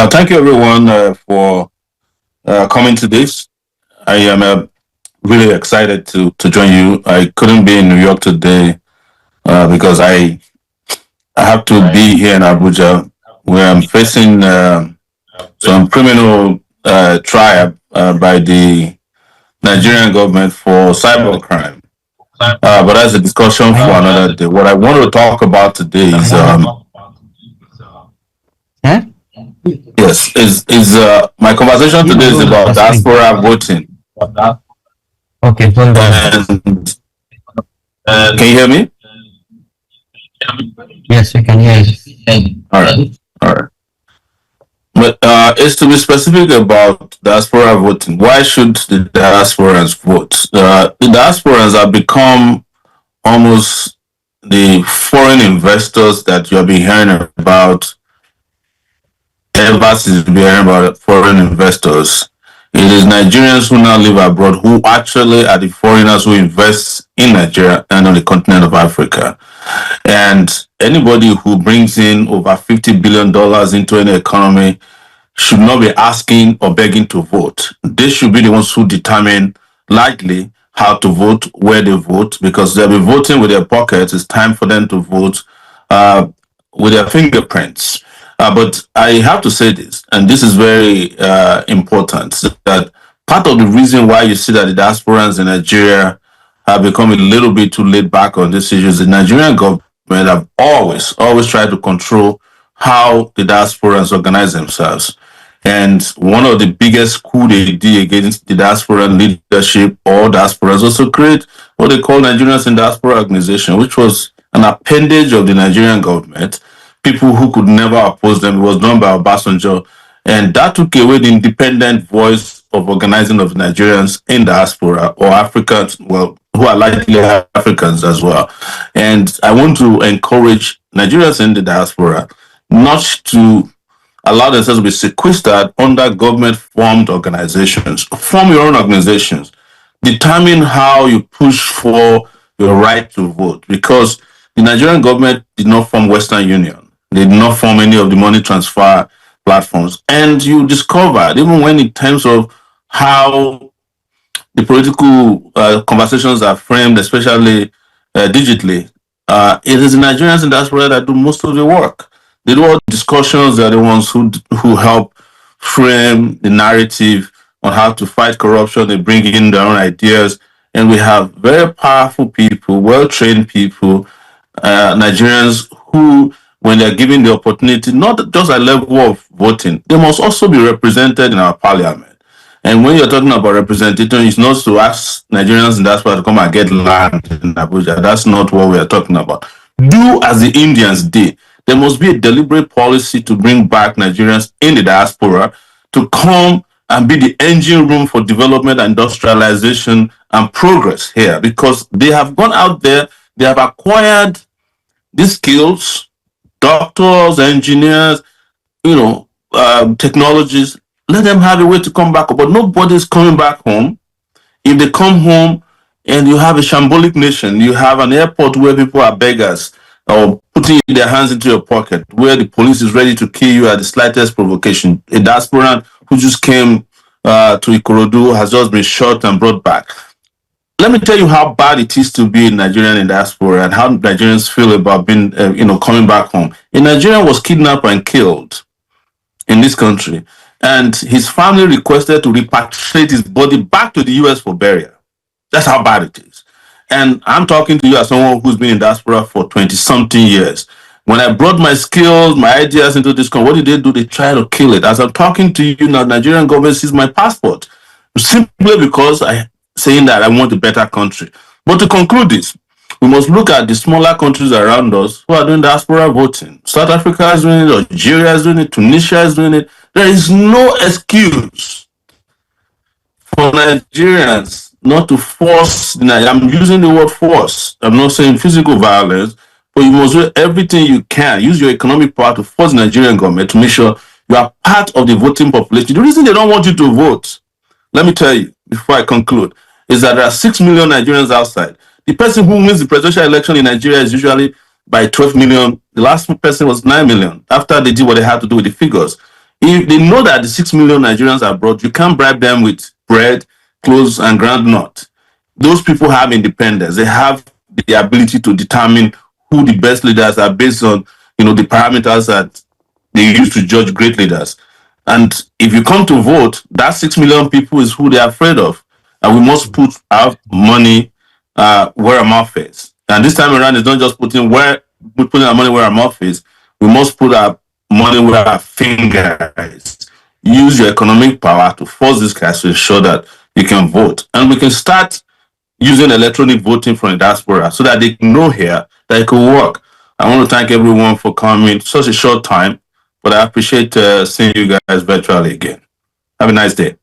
Thank you, everyone, for coming to this. I am really excited to join you. I couldn't be in New York today because I have to be here in Abuja, where I'm facing some criminal trial by the Nigerian government for cybercrime. But that's a discussion for another day. What I want to talk about today is Huh? is my conversation today is about diaspora voting. Okay, hold on. And can you hear me? Yes, we can hear you. All right, all right. But it's to be specific about diaspora voting. Why should the diasporans vote? The diasporans have become almost the foreign investors that you have been hearing about ever since you've been hearing about foreign investors. It is Nigerians who now live abroad who actually are the foreigners who invest in Nigeria and on the continent of Africa. And anybody who brings in over $50 billion into any economy should not be asking or begging to vote. They should be the ones who determine likely how to vote, where they vote, because they'll be voting with their pockets. It's time for them to vote with their fingerprints. But I have to say this, and this is very important, that part of the reason why you see that the diasporans in Nigeria have become a little bit too laid back on this issue is the Nigerian government have always tried to control how the diasporans organize themselves. And one of the biggest coup they did against the diaspora leadership or diasporas was to create what they call Nigerians in Diaspora Organization, which was an appendage of the Nigerian government, people who could never oppose them. It was done by Obasanjo. And that took away the independent voice of organizing of Nigerians in diaspora or Africans, well, who are likely Africans as well. And I want to encourage Nigerians in the diaspora not to allow themselves to be sequestered under government-formed organizations. Form your own organizations. Determine how you push for your right to vote, because the Nigerian government did not form Western Union. They did not form any of the money transfer platforms. And you discovered, even when in terms of how the political conversations are framed, especially digitally, it is the Nigerians in diaspora that do most of the work. They do all the discussions. They're the ones who help frame the narrative on how to fight corruption. They bring in their own ideas. And we have very powerful people, well-trained people, Nigerians who, when they're given the opportunity, not just at level of voting, they must also be represented in our parliament. And when you're talking about representation, it's not to ask Nigerians in diaspora to come and get land in Abuja. That's not what we are talking about. Do as the Indians did. There must be a deliberate policy to bring back Nigerians in the diaspora to come and be the engine room for development, industrialization, and progress here, because they have gone out there, they have acquired these skills, doctors, engineers, technologies. Let them have a way to come back. But nobody's coming back home. If they come home and you have a shambolic nation, you have an airport where people are beggars, or putting their hands into your pocket, where the police is ready to kill you at the slightest provocation. A diasporan who just came to Ikorodu has just been shot and brought back. Let me tell you how bad it is to be a Nigerian in diaspora and how Nigerians feel about being, coming back home. A Nigerian was kidnapped and killed in this country, and his family requested to repatriate his body back to the US for burial. That's how bad it is. And I'm talking to you as someone who's been in diaspora for 20-something years. When I brought my skills, my ideas into this country, what did they do? They try to kill it. As I'm talking to you now, Nigerian government sees my passport simply because I saying that I want a better country. But to conclude this, we must look at the smaller countries around us who are doing diaspora voting. South Africa is doing it, Algeria is doing it, Tunisia is doing it. There is no excuse for Nigerians not to force. I'm using the word force. I'm not saying physical violence, but you must do everything you can. Use your economic power to force the Nigerian government to make sure you are part of the voting population. The reason they don't want you to vote, let me tell you before I conclude, is that there are 6 million Nigerians outside. The person who wins the presidential election in Nigeria is usually by 12 million. The last person was 9 million after they did what they had to do with the figures. If they know that the 6 million Nigerians abroad, you can't bribe them with bread, clothes, and groundnut. Those people have independence. They have the ability to determine who the best leaders are based on, the parameters that they use to judge great leaders. And if you come to vote, that 6 million people is who they're afraid of. And we must put our money where our mouth is. And this time around, it's not just putting our money where our mouth is. We must put our money where our finger is. Use your economic power to force these guys to ensure that you can vote. And we can start using electronic voting from the diaspora so that they can know here that it could work. I want to thank everyone for coming. Such a short time, but I appreciate seeing you guys virtually again. Have a nice day.